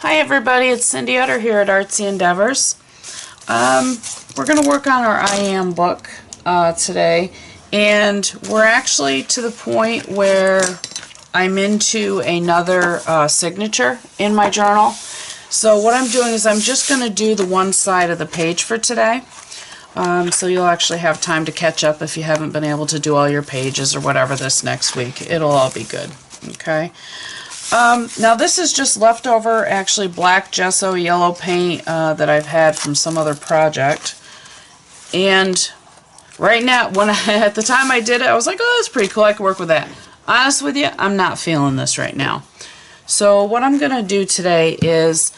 Hi everybody, it's Cindy Utter here at Artsy Endeavors. We're going to work on our I Am book today, and we're actually to the point where I'm into another signature in my journal. So what I'm doing is I'm just going to do the one side of the page for today. So you'll actually have time to catch up if you haven't been able to do all your pages or whatever this next week. It'll all be good. Okay. Now this is just leftover, actually, black gesso yellow paint that I've had from some other project. And right now, at the time I did it, I was like, oh, that's pretty cool. I can work with that. Honest with you, I'm not feeling this right now. So what I'm going to do today is,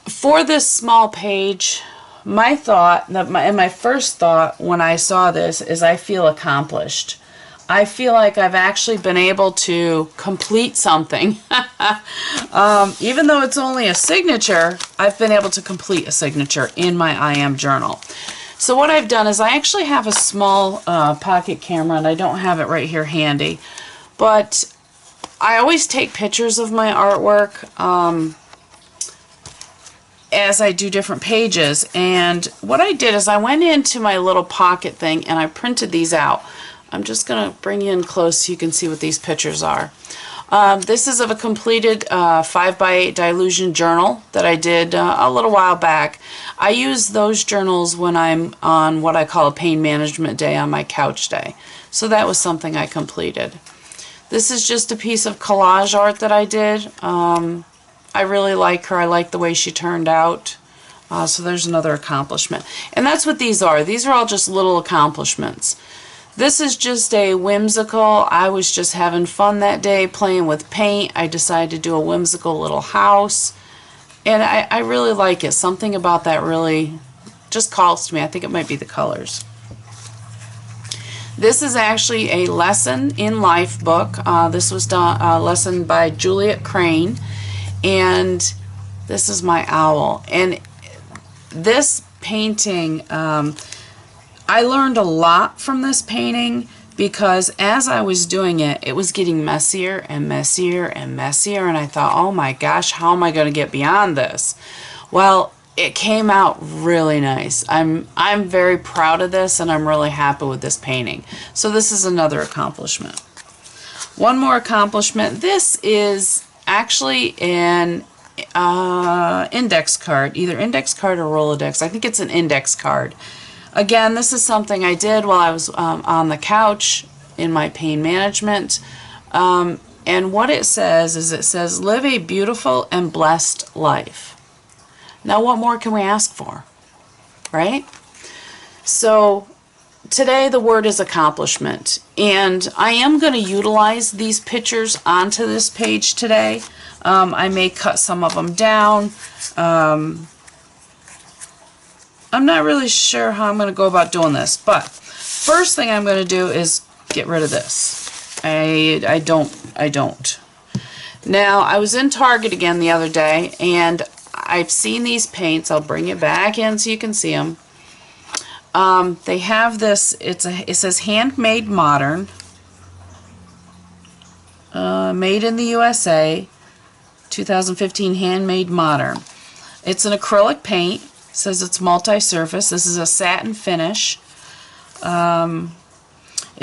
for this small page, my first thought when I saw this is I feel accomplished. I feel like I've actually been able to complete something. Even though it's only a signature, I've been able to complete a signature in my I Am journal. So what I've done is I actually have a small pocket camera, and I don't have it right here handy. But I always take pictures of my artwork as I do different pages. And what I did is I went into my little pocket thing and I printed these out. I'm just going to bring you in close so you can see what these pictures are. This is of a completed 5x8 Dylusion journal that I did a little while back. I use those journals when I'm on what I call a pain management day, on my couch day. So that was something I completed. This is just a piece of collage art that I did. I really like her. I like the way she turned out. So there's another accomplishment. And that's what these are. These are all just little accomplishments. This is just a whimsical, I was just having fun that day playing with paint. I decided to do a whimsical little house. And I really like it. Something about that really just calls to me. I think it might be the colors. This is actually a lesson in life book. This was done a lesson by Juliet Crane. And this is my owl. And this painting, I learned a lot from this painting, because as I was doing it, it was getting messier and messier and messier, and I thought, oh my gosh, how am I going to get beyond this? Well, it came out really nice. I'm very proud of this, and I'm really happy with this painting. So this is another accomplishment. One more accomplishment. This is actually an index card, either index card or Rolodex. I think it's an index card. Again, this is something I did while I was on the couch in my pain management. And what it says is, it says, live a beautiful and blessed life. Now, what more can we ask for, right? So today the word is accomplishment. And I am going to utilize these pictures onto this page today. I may cut some of them down. I'm not really sure how I'm going to go about doing this, but first thing I'm going to do is get rid of this. I don't. Now, I was in Target again the other day, and I've seen these paints. I'll bring it back in so you can see them. They have this, it says Handmade Modern, made in the USA, 2015 Handmade Modern. It's an acrylic paint. It says it's multi-surface. This is a satin finish. It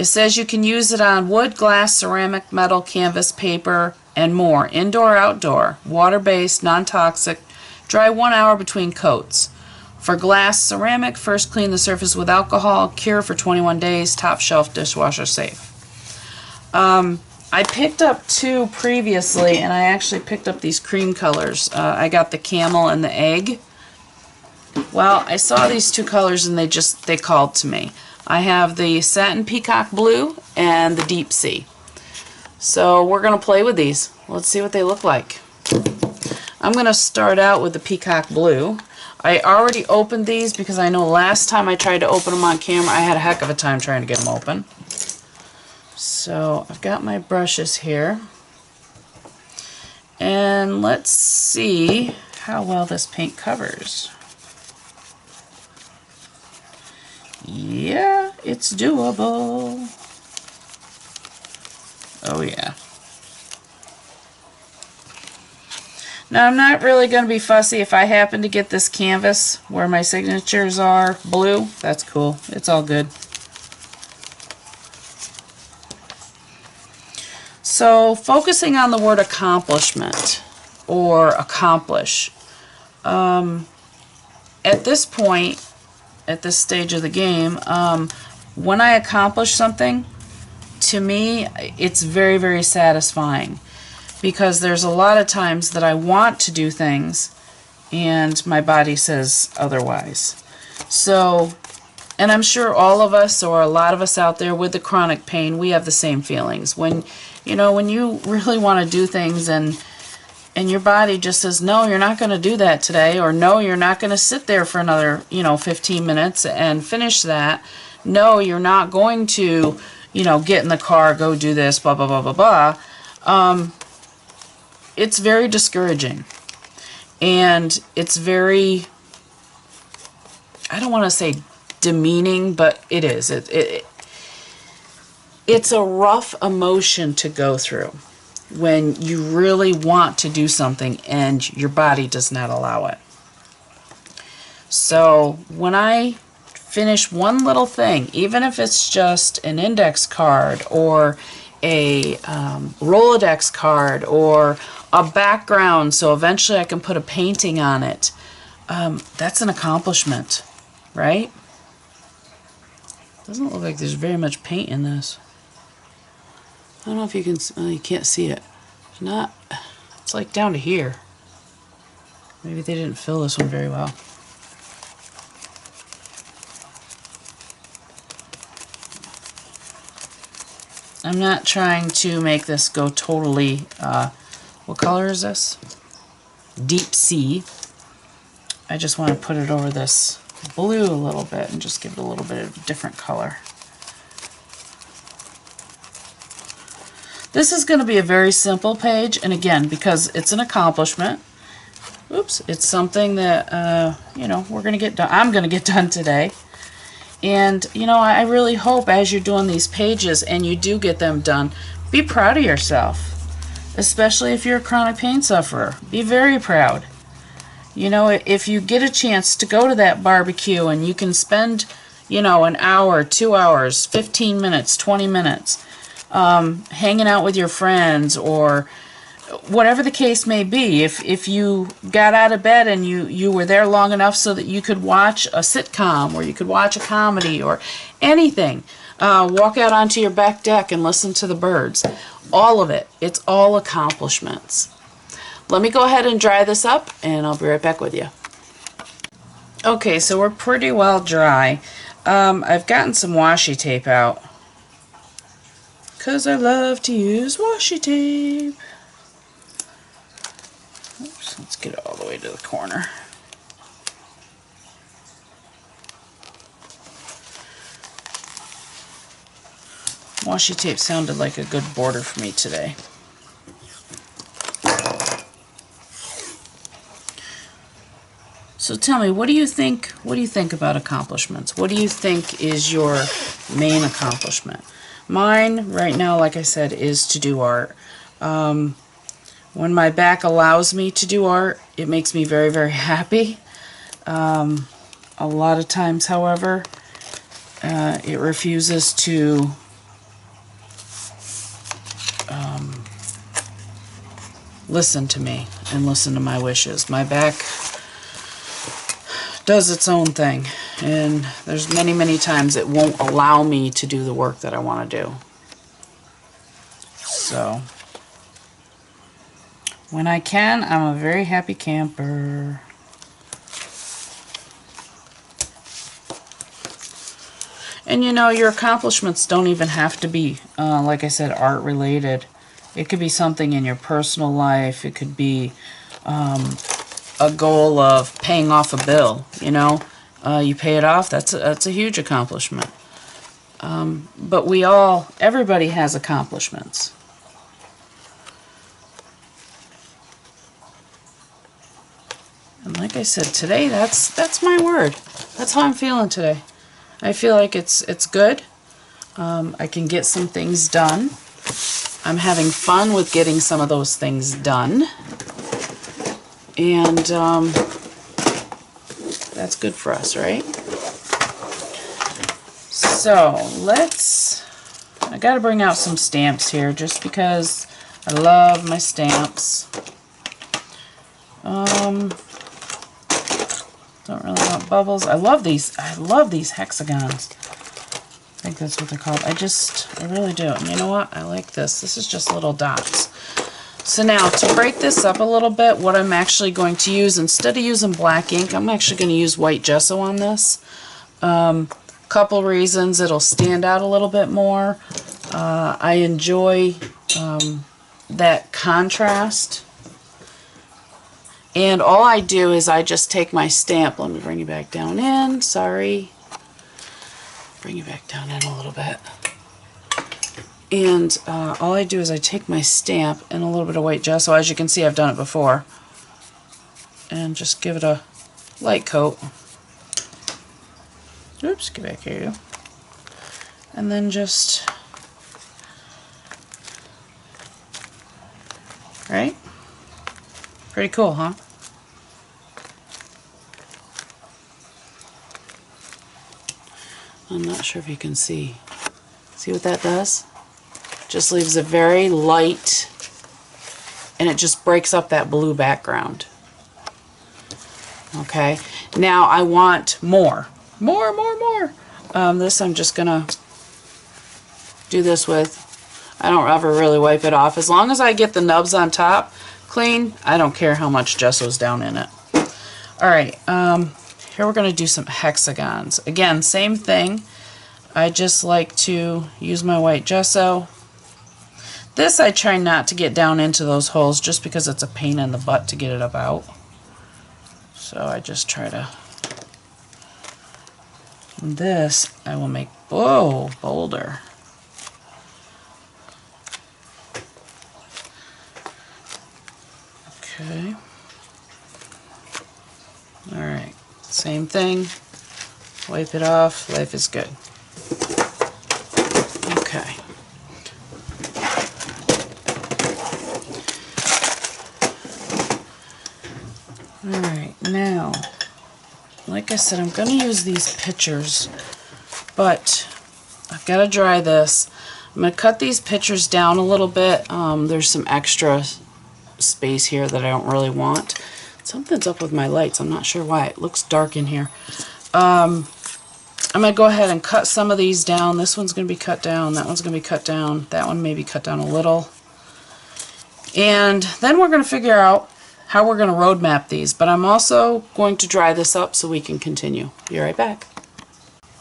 says you can use it on wood, glass, ceramic, metal, canvas, paper, and more. Indoor, outdoor, water-based, non-toxic. Dry 1 hour between coats. For glass, ceramic, first clean the surface with alcohol. Cure for 21 days. Top shelf, dishwasher safe. I picked up two previously, and I actually picked up these cream colors. I got the camel and the egg. Well, I saw these two colors and they called to me. I have the satin peacock blue and the deep sea. So we're going to play with these. Let's see what they look like. I'm going to start out with the peacock blue. I already opened these because I know last time I tried to open them on camera, I had a heck of a time trying to get them open. So I've got my brushes here. And let's see how well this paint covers. Yeah, it's doable. Oh yeah. Now, I'm not really going to be fussy. If I happen to get this canvas where my signatures are blue, that's cool. It's all good. So, focusing on the word accomplishment or accomplish. At this point, at this stage of the game, when I accomplish something, to me, it's very, very satisfying. Because there's a lot of times that I want to do things and my body says otherwise. So, and I'm sure all of us or a lot of us out there with the chronic pain, we have the same feelings. When, you know, when you really want to do things and your body just says, no, you're not going to do that today, or no, you're not going to sit there for another, 15 minutes and finish that. No, you're not going to, get in the car, go do this, blah, blah, blah, blah, blah. It's very discouraging, and it's very, I don't want to say demeaning, but it is. It's a rough emotion to go through when you really want to do something and your body does not allow it. So when I finish one little thing, even if it's just an index card or a Rolodex card or a background, so eventually I can put a painting on it. That's an accomplishment, right? Doesn't look like there's very much paint in this. I don't know if you can, well, you can't see it. It's not, it's like down to here. Maybe they didn't fill this one very well. I'm not trying to make this go totally, what color is this? Deep sea. I just want to put it over this blue a little bit and just give it a little bit of a different color. This is going to be a very simple page, and again, because it's an accomplishment, oops, it's something that, we're going to get done. I'm going to get done today. And, I really hope as you're doing these pages and you do get them done, be proud of yourself. Especially if you're a chronic pain sufferer. Be very proud. If you get a chance to go to that barbecue and you can spend, an hour, 2 hours, 15 minutes, 20 minutes, hanging out with your friends or whatever the case may be, if you got out of bed and you were there long enough so that you could watch a sitcom or you could watch a comedy or anything, walk out onto your back deck and listen to the birds. All of it. It's all accomplishments. Let me go ahead and dry this up and I'll be right back with you. Okay, so we're pretty well dry. I've gotten some washi tape out because I love to use washi tape. Oops, let's get it all the way to the corner. Washi tape sounded like a good border for me today. So tell me, what do you think about accomplishments? What do you think is your main accomplishment? Mine right now, like I said, is to do art. When my back allows me to do art, it makes me very, very happy. A lot of times, however, it refuses to listen to me and listen to my wishes. My back does its own thing, and there's many, many times it won't allow me to do the work that I want to do. So when I can, I'm a very happy camper. And your accomplishments don't even have to be, like I said, art related. It could be something in your personal life. It could be a goal of paying off a bill. You pay it off. That's a huge accomplishment. But everybody has accomplishments. And like I said, today that's my word. That's how I'm feeling today. I feel like it's good. I can get some things done. I'm having fun with getting some of those things done. And that's good for us, right? So I got to bring out some stamps here just because I love my stamps. Don't really want bubbles. I love these hexagons. I think that's what they're called. I really do. And you know what? I like this. This is just little dots. So now, to break this up a little bit, what I'm actually going to use, instead of using black ink, I'm actually going to use white gesso on this. Couple reasons. It'll stand out a little bit more. I enjoy that contrast. And all I do is I just take my stamp. Let me bring you back down in. Sorry. Bring you back down in a little bit. And all I do is I take my stamp and a little bit of white gesso. As you can see, I've done it before. And just give it a light coat. Oops, get back here. And then just... Right? Pretty cool, huh? I'm not sure if you can see. See what that does? Just leaves a very light, and it just breaks up that blue background. Okay, now I want more. This I'm just gonna do this with. I don't ever really wipe it off. As long as I get the nubs on top clean, I don't care how much gesso's down in it. Alright, here we're going to do some hexagons. Again, same thing. I just like to use my white gesso. This I try not to get down into those holes just because it's a pain in the butt to get it about. So I just try to... And this I will make, bolder. Okay. Alright, same thing. Wipe it off. Life is good. Okay. Alright, now, like I said, I'm going to use these pictures, but I've got to dry this. I'm going to cut these pictures down a little bit. There's some extra space here that I don't really want. Something's up with my lights. I'm not sure why. It looks dark in here. I'm going to go ahead and cut some of these down. This one's going to be cut down. That one's going to be cut down. That one may be cut down a little. And then we're going to figure out how we're going to road map these. But I'm also going to dry this up so we can continue. Be right back.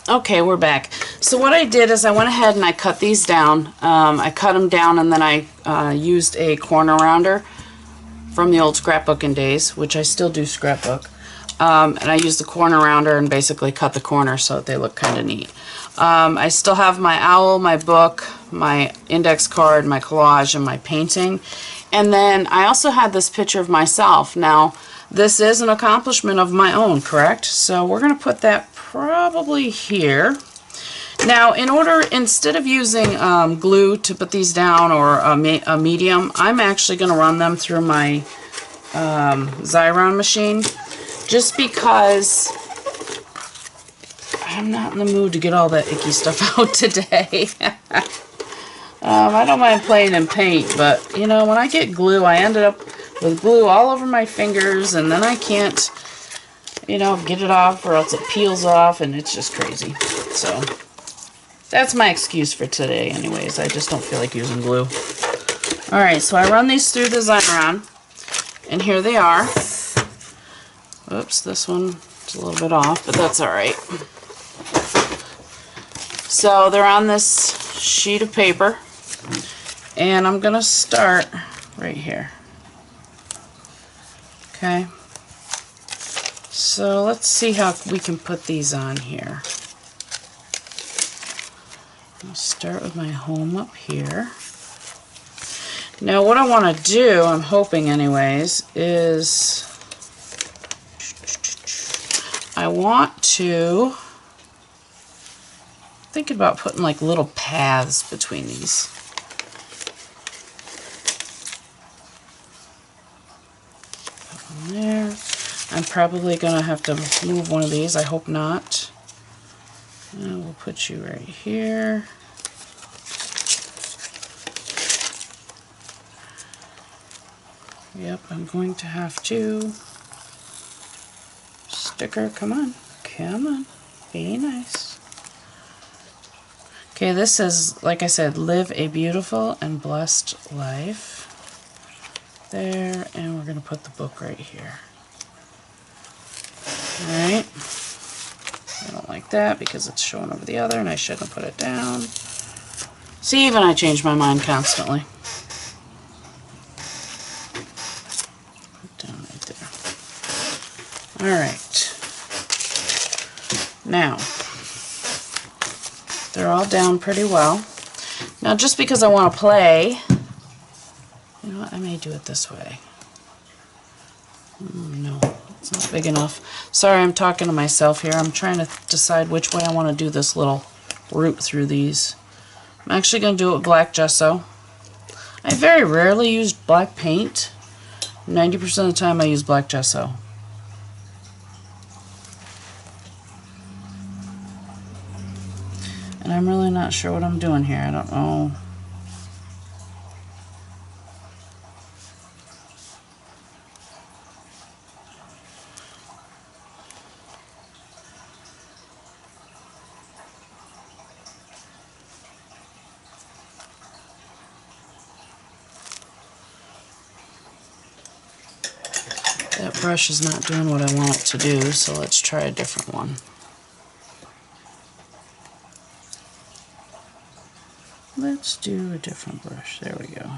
Okay, we're back. So what I did is I went ahead and I cut these down. I cut them down and then I used a corner rounder from the old scrapbooking days, which I still do scrapbook. And I used the corner rounder and basically cut the corners so that they look kind of neat. I still have my owl, my book, my index card, my collage, and my painting. And then I also had this picture of myself. Now, this is an accomplishment of my own, correct? So we're going to put that probably here. Now, instead of using glue to put these down or a medium, I'm actually going to run them through my Xyron machine, just because I'm not in the mood to get all that icky stuff out today. I don't mind playing in paint, but you know, when I get glue, I ended up with glue all over my fingers, and then I can't, you know, get it off, or else it peels off, and it's just crazy. So that's my excuse for today anyways. I just don't feel like using glue. Alright, so I run these through the Xyron, and here they are. Oops, this one is a little bit off, but that's alright. So they're on this sheet of paper, and I'm going to start right here. Okay, so let's see how we can put these on here. I'll start with my home up here. Now what I want to do, I'm hoping anyways, is I want to think about putting like little paths between these. Put one there. I'm probably going to have to move one of these. I hope not. And we'll put you right here. Yep, I'm going to have to. Sticker, come on. Come on. Be nice. Okay, this is, like I said, live a beautiful and blessed life. There, and we're going to put the book right here. Alright. I don't like that because it's showing over the other and I shouldn't have put it down. See, even I change my mind constantly. Put down right there. Alright. Now, they're all down pretty well. Now, just because I want to play, you know what, I may do it this way. No, it's not big enough. Sorry, I'm talking to myself here. I'm trying to decide which way I want to do this little route through these. I'm actually going to do it with black gesso. I very rarely use black paint. 90% of the time I use black gesso. And I'm really not sure what I'm doing here. I don't know. That brush is not doing what I want it to do, so let's try a different one. Let's do a different brush. There we go.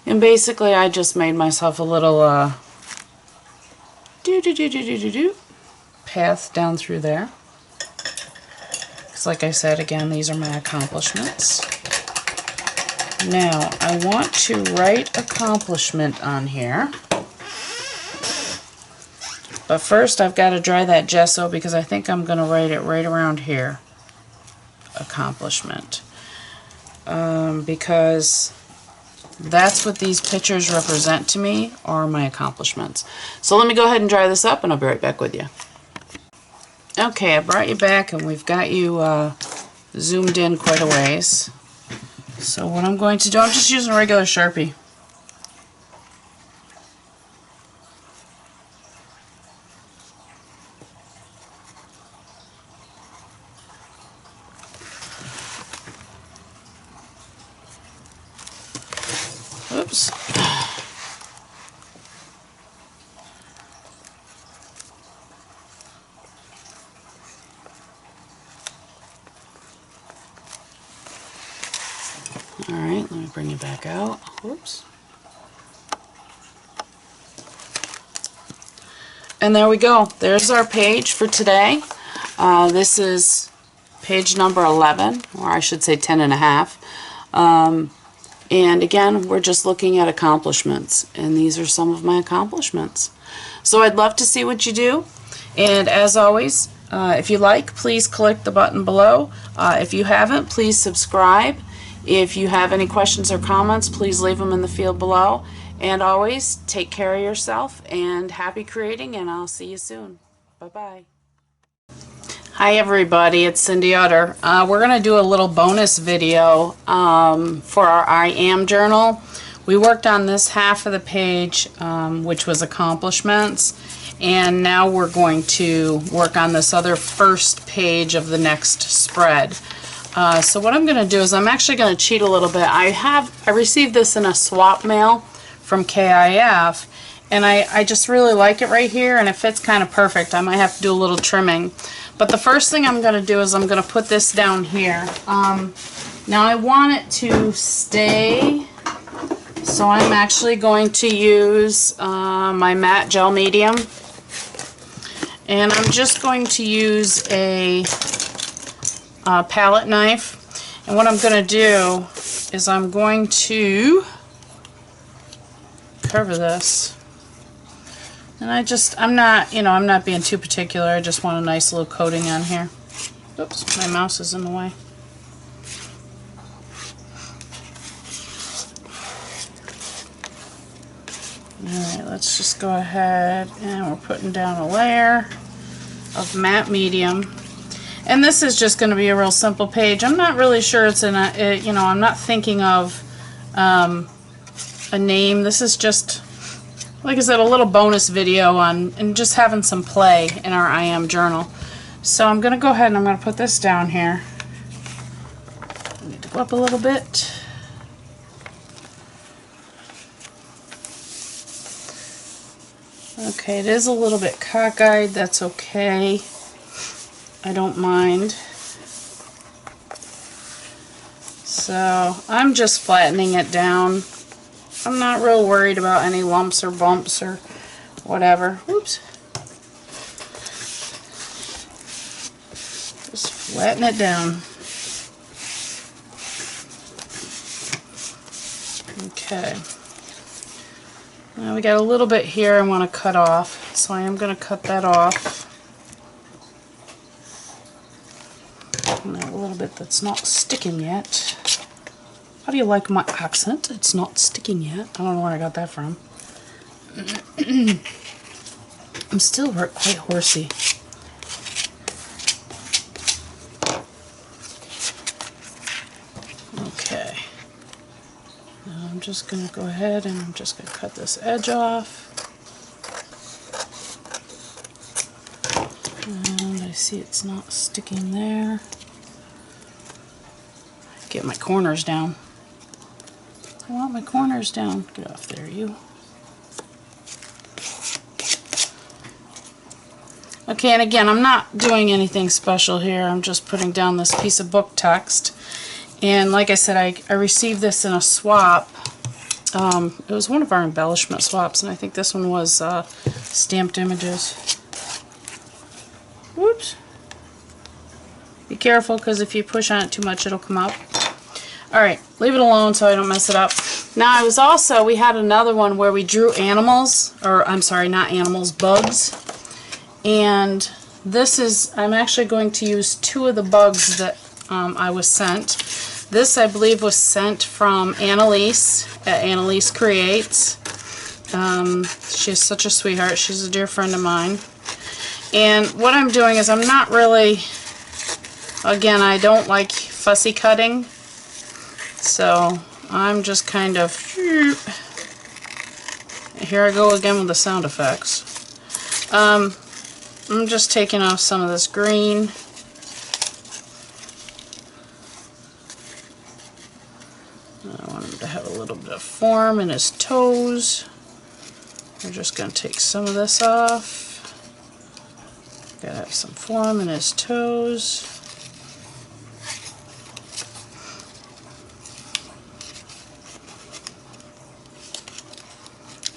And basically, I just made myself a little path down through there. Because like I said, again, these are my accomplishments. Now, I want to write accomplishment on here. But first, I've got to dry that gesso because I think I'm going to write it right around here. Accomplishment. Because that's what these pictures represent to me, are my accomplishments. So let me go ahead and dry this up and I'll be right back with you. Okay, I brought you back and we've got you zoomed in quite a ways. So what I'm going to do, I'm just using a regular Sharpie. Oops. Alright, let me bring it back out. Whoops. And there we go. There's our page for today. This is page number 11, or I should say 10 and a half. And again, we're just looking at accomplishments, and these are some of my accomplishments. So I'd love to see what you do, and as always, if you like, please click the button below. If you haven't, please subscribe. If you have any questions or comments, please leave them in the field below. And always, take care of yourself, and happy creating, and I'll see you soon. Bye-bye. Hi everybody, it's Cindy Utter. We're going to do a little bonus video for our I Am journal. We worked on this half of the page, which was accomplishments, and now we're going to work on this other first page of the next spread. So what I'm going to do is I'm actually going to cheat a little bit. I received this in a swap mail from KIF, and I just really like it right here, and it fits kind of perfect. I might have to do a little trimming. But the first thing I'm going to do is I'm going to put this down here. Now I want it to stay, so I'm actually going to use my matte gel medium. And I'm just going to use a palette knife. And what I'm going to do is I'm going to cover this. And I'm not being too particular. I just want a nice little coating on here. Oops, my mouse is in the way. Alright, let's just go ahead and we're putting down a layer of matte medium. And this is just going to be a real simple page. I'm not really sure it's in a, I'm not thinking of a name. This is just, like I said, a little bonus video on and just having some play in our I Am journal. So I'm going to go ahead and I'm going to put this down here. I need to go up a little bit. Okay, it is a little bit cockeyed. That's okay. I don't mind. So I'm just flattening it down. I'm not real worried about any lumps or bumps or whatever. Oops. Just flatten it down. Okay. Now we got a little bit here I want to cut off, so I am going to cut that off. And a little bit that's not sticking yet. How do you like my accent? It's not sticking yet. I don't know where I got that from. I'm still quite horsey. Okay. Now I'm just going to go ahead and I'm just going to cut this edge off. And I see it's not sticking there. Get my corners down. I want my corners down. Get off there, you. Okay, and again, I'm not doing anything special here. I'm just putting down this piece of book text. And like I said, I received this in a swap. It was one of our embellishment swaps, and I think this one was stamped images. Whoops. Be careful, because if you push on it too much, it'll come up. Alright, leave it alone so I don't mess it up. Now, we had another one where we drew animals, or I'm sorry, not animals, bugs. And this is, I'm actually going to use two of the bugs that I was sent. This, I believe, was sent from Annalise at Annalise Creates. She's such a sweetheart. She's a dear friend of mine. And what I'm doing is I'm not really, again, I don't like fussy cutting. So I'm just kind of, here I go again with the sound effects. I'm just taking off some of this green. I want him to have a little bit of form in his toes. We're just going to take some of this off. Gotta have some form in his toes.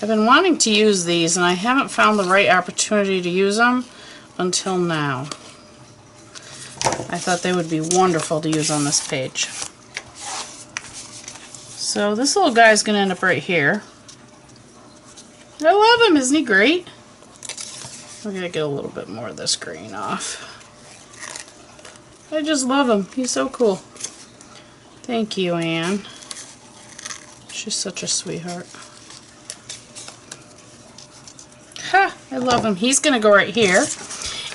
I've been wanting to use these, and I haven't found the right opportunity to use them until now. I thought they would be wonderful to use on this page. So this little guy is going to end up right here. I love him, isn't he great? We're going to get a little bit more of this green off. I just love him. He's so cool. Thank you, Anne. She's such a sweetheart. Ha! I love him. He's going to go right here.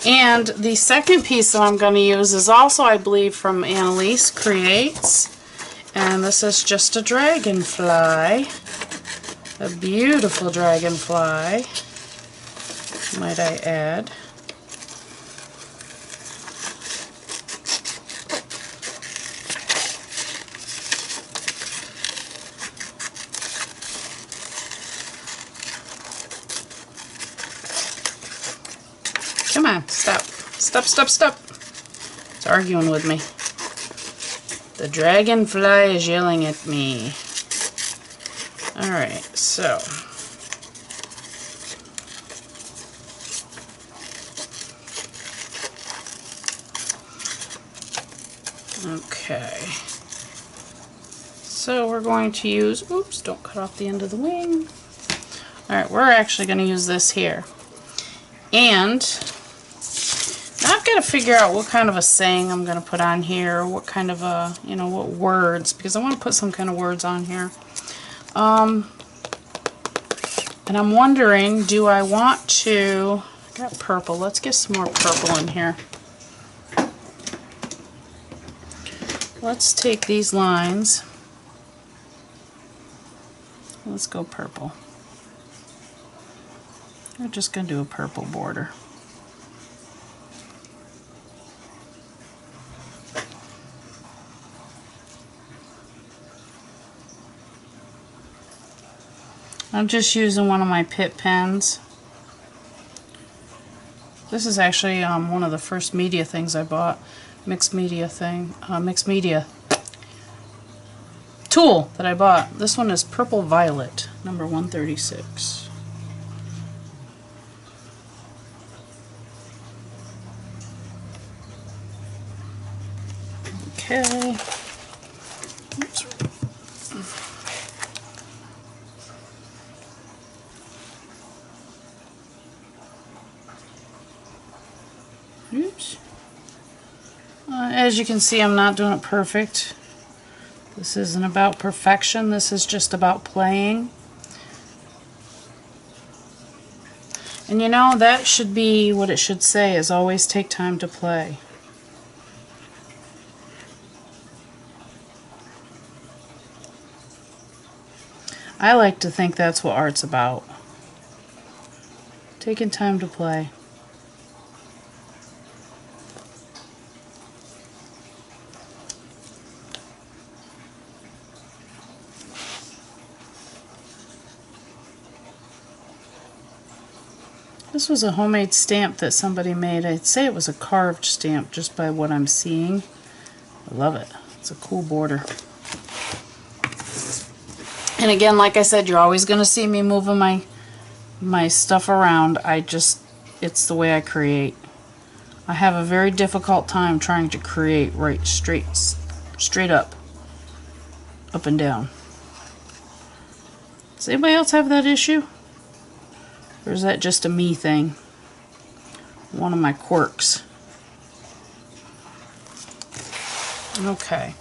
And the second piece that I'm going to use is also, I believe, from Annalise Creates. And this is just a dragonfly. A beautiful dragonfly, might I add. Come on, stop. Stop, stop, stop. It's arguing with me. The dragonfly is yelling at me. Alright, so. Okay. So we're going to use, oops, don't cut off the end of the wing. Alright, we're actually going to use this here. And now I've got to figure out what kind of a saying I'm going to put on here, what kind of a, you know, what words, because I want to put some kind of words on here. And I'm wondering, do I want to, I got purple, let's get some more purple in here. Let's take these lines, let's go purple. We're just going to do a purple border. I'm just using one of my Pitt pens. This is actually one of the first media things I bought. Mixed media tool that I bought. This one is Purple Violet, number 136. Okay. Oops. Oops. As you can see, I'm not doing it perfect. This isn't about perfection. This is just about playing. And you know, that should be what it should say, is always take time to play. I like to think that's what art's about. Taking time to play. This was a homemade stamp that somebody made. I'd say it was a carved stamp just by what I'm seeing. I love it. It's a cool border. And again, like I said, you're always going to see me moving my stuff around. It's the way I create. I have a very difficult time trying to create right straight up and down. Does anybody else have that issue? Or is that just a me thing? One of my quirks. Okay,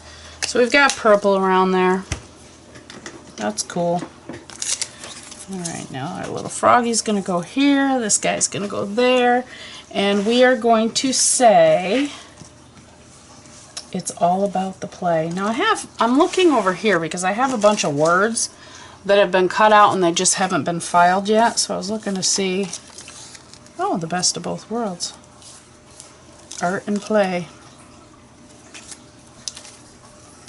so we've got purple around there. That's cool. Alright, now our little froggy's going to go here. This guy's going to go there. And we are going to say, it's all about the play. Now I'm looking over here because I have a bunch of words that have been cut out and they just haven't been filed yet. So I was looking to see, oh, the best of both worlds. Art and play.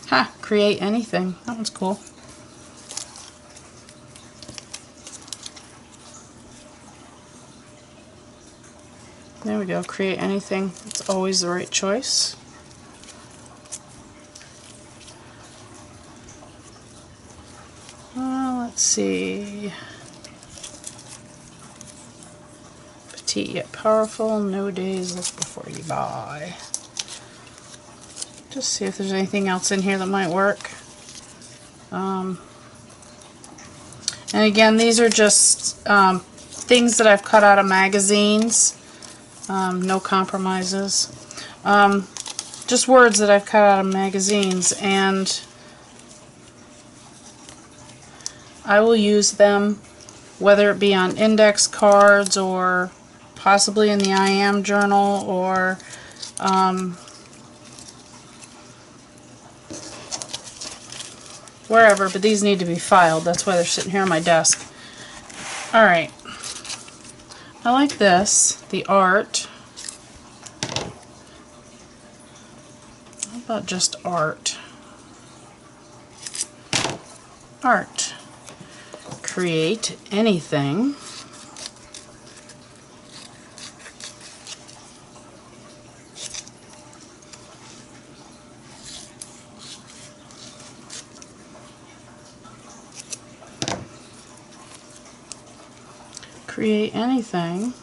Ha, create anything. That one's cool. There we go, create anything. It's always the right choice. Let's see. Petite yet powerful, no days look before you buy. Just see if there's anything else in here that might work. And again, these are just things that I've cut out of magazines. No compromises. Just words that I've cut out of magazines, and I will use them whether it be on index cards or possibly in the I Am journal or wherever, but these need to be filed. That's why they're sitting here on my desk. Alright. I like this, the art. How about just art? Art. Create anything. Create anything.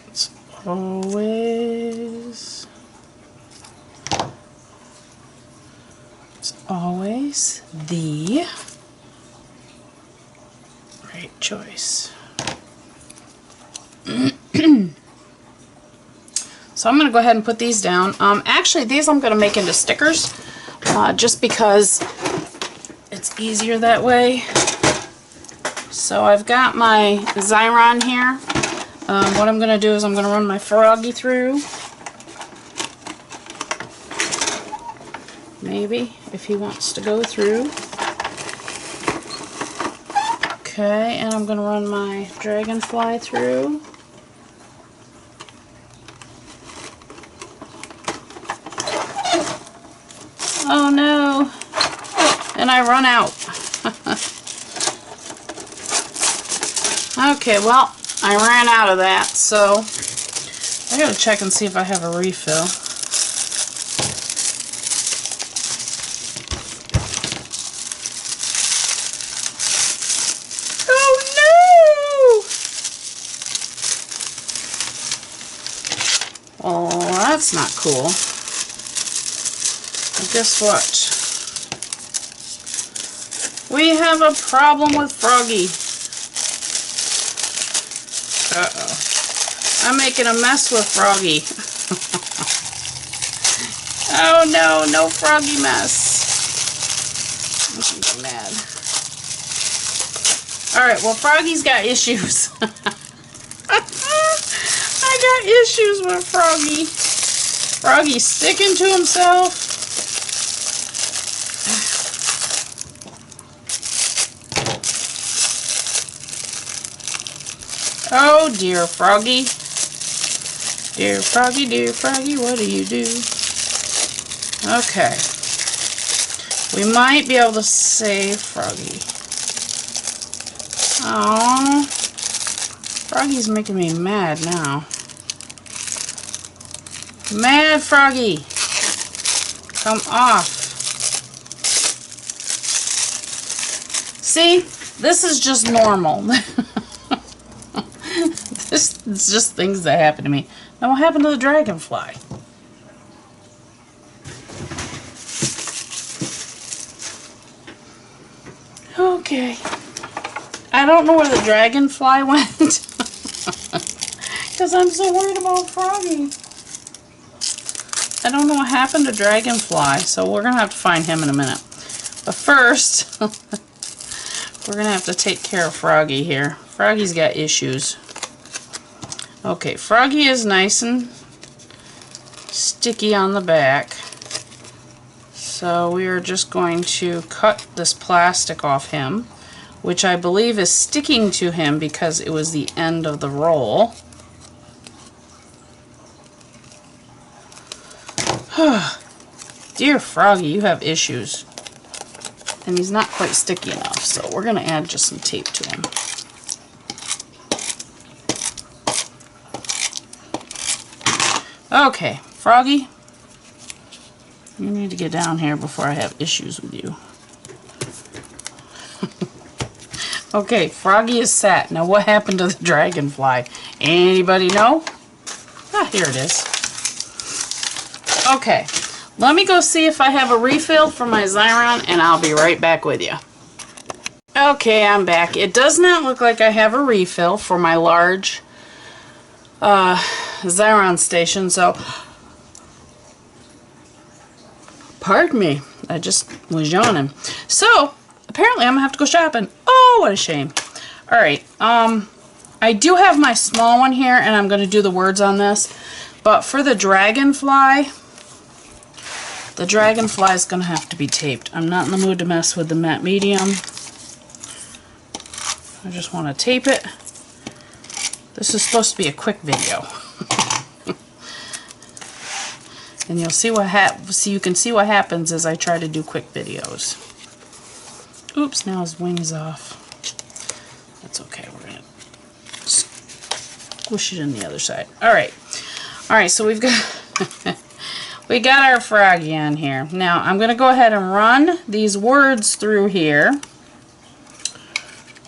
It's always always the right choice. So I'm going to go ahead and put these down. Actually, these I'm going to make into stickers just because it's easier that way. So I've got my Xyron here. What I'm going to do is I'm going to run my Froggy through. Maybe, if he wants to go through. Okay, and I'm going to run my Dragonfly through. Oh no! And I run out. Okay, well, I ran out of that, so I gotta check and see if I have a refill. Oh, that's not cool. Well, guess what? We have a problem with Froggy. Uh-oh. I'm making a mess with Froggy. Oh no, no Froggy mess. I'm so mad. Alright, well, Froggy's got issues. I got issues with Froggy. Froggy's sticking to himself. Oh dear Froggy. Dear Froggy, what do you do? Okay. We might be able to save Froggy. Oh, Froggy's making me mad now. Mad Froggy! Come off. See? This is just normal. This is just things that happen to me. Now what happened to the Dragonfly? Okay. I don't know where the Dragonfly went. Because I'm so worried about Froggy. I don't know what happened to Dragonfly, so we're going to have to find him in a minute. But first, we're going to have to take care of Froggy here. Froggy's got issues. Okay, Froggy is nice and sticky on the back. So we are just going to cut this plastic off him, which I believe is sticking to him because it was the end of the roll. Dear Froggy, you have issues. And he's not quite sticky enough, so we're going to add just some tape to him. Okay, Froggy, you need to get down here before I have issues with you. Okay, Froggy is set. Now what happened to the Dragonfly? Anybody know? Ah, here it is. Okay, let me go see if I have a refill for my Xyron, and I'll be right back with you. Okay, I'm back. It does not look like I have a refill for my large Xyron station, so pardon me, I just was yawning. So apparently I'm gonna have to go shopping. Oh, what a shame. Alright, I do have my small one here, and I'm gonna do the words on this, but for the Dragonfly is gonna have to be taped. I'm not in the mood to mess with the matte medium. I just want to tape it. This is supposed to be a quick video. And you'll see you can see what happens as I try to do quick videos. Oops, now his wing's off. That's okay, we're gonna squish it in the other side. Alright. Alright, so we've got we got our Froggy on here. Now I'm gonna go ahead and run these words through here.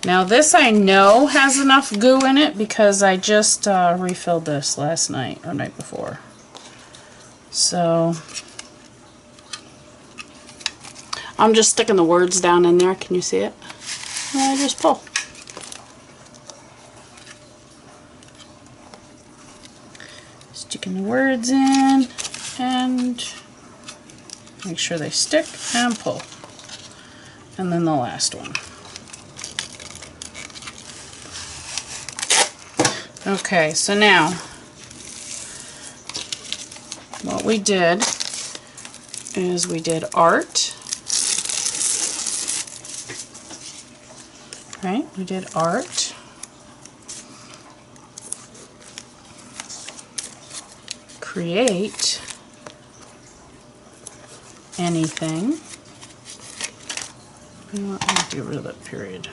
Now this I know has enough goo in it because I just refilled this last night or night before. So I'm just sticking the words down in there. Can you see it? And I just pull. Sticking the words in and make sure they stick and pull. And then the last one. Okay, so now what we did is we did art. Right? We did art. Create anything. You know what? I'm going to get rid of that period.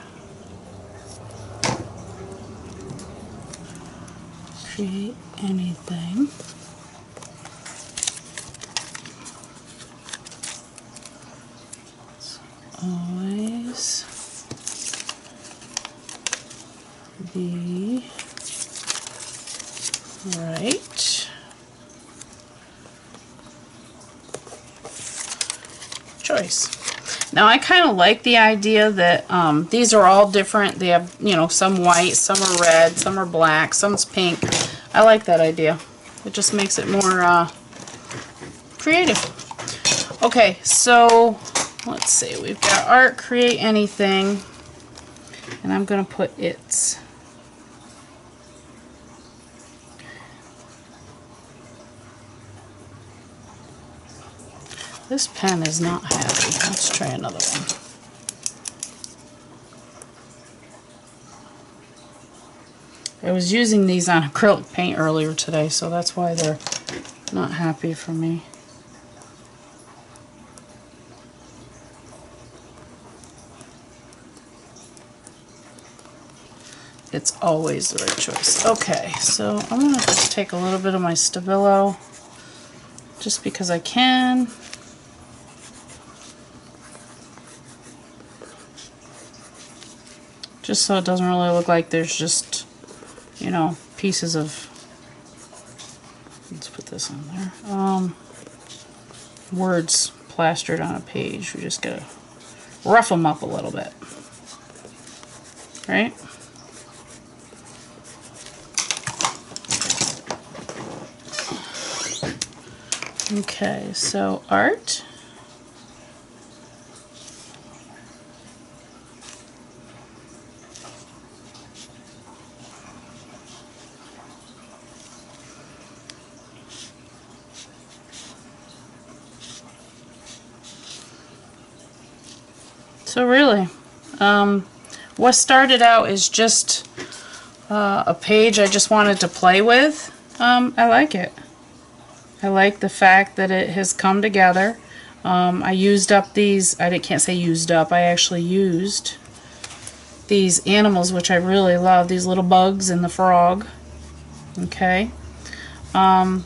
Create anything. It's always the right choice. Now I kind of like the idea that these are all different. They have, you know, some white, some are red, some are black, some's pink. I like that idea. It just makes it more creative. Okay, so let's see. We've got art, create anything, and I'm going to put its. This pen is not happy. Let's try another one. I was using these on acrylic paint earlier today, so that's why they're not happy for me. It's always the right choice. Okay, so I'm going to just take a little bit of my Stabilo, just because I can. Just so it doesn't really look like there's just, you know, pieces of, let's put this on there, words plastered on a page. We just gotta rough them up a little bit, right? Okay, so art. So really, what started out as just a page I just wanted to play with, I like it. I like the fact that it has come together. I used up these, I can't say used up, I actually used these animals, which I really love, these little bugs and the frog. Okay. And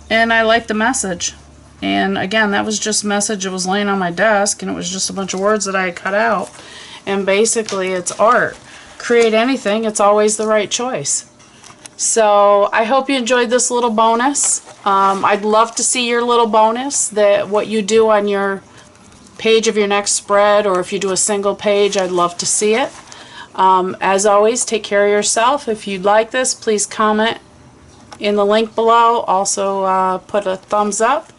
I like the message. And again, that was just a message that was laying on my desk, and it was just a bunch of words that I had cut out. And basically, it's art. Create anything, it's always the right choice. So I hope you enjoyed this little bonus. I'd love to see your little bonus, that what you do on your page of your next spread, or if you do a single page, I'd love to see it. As always, take care of yourself. If you'd like this, please comment in the link below. Also put a thumbs up.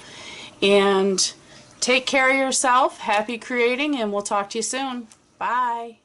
And take care of yourself. Happy creating, and we'll talk to you soon. Bye.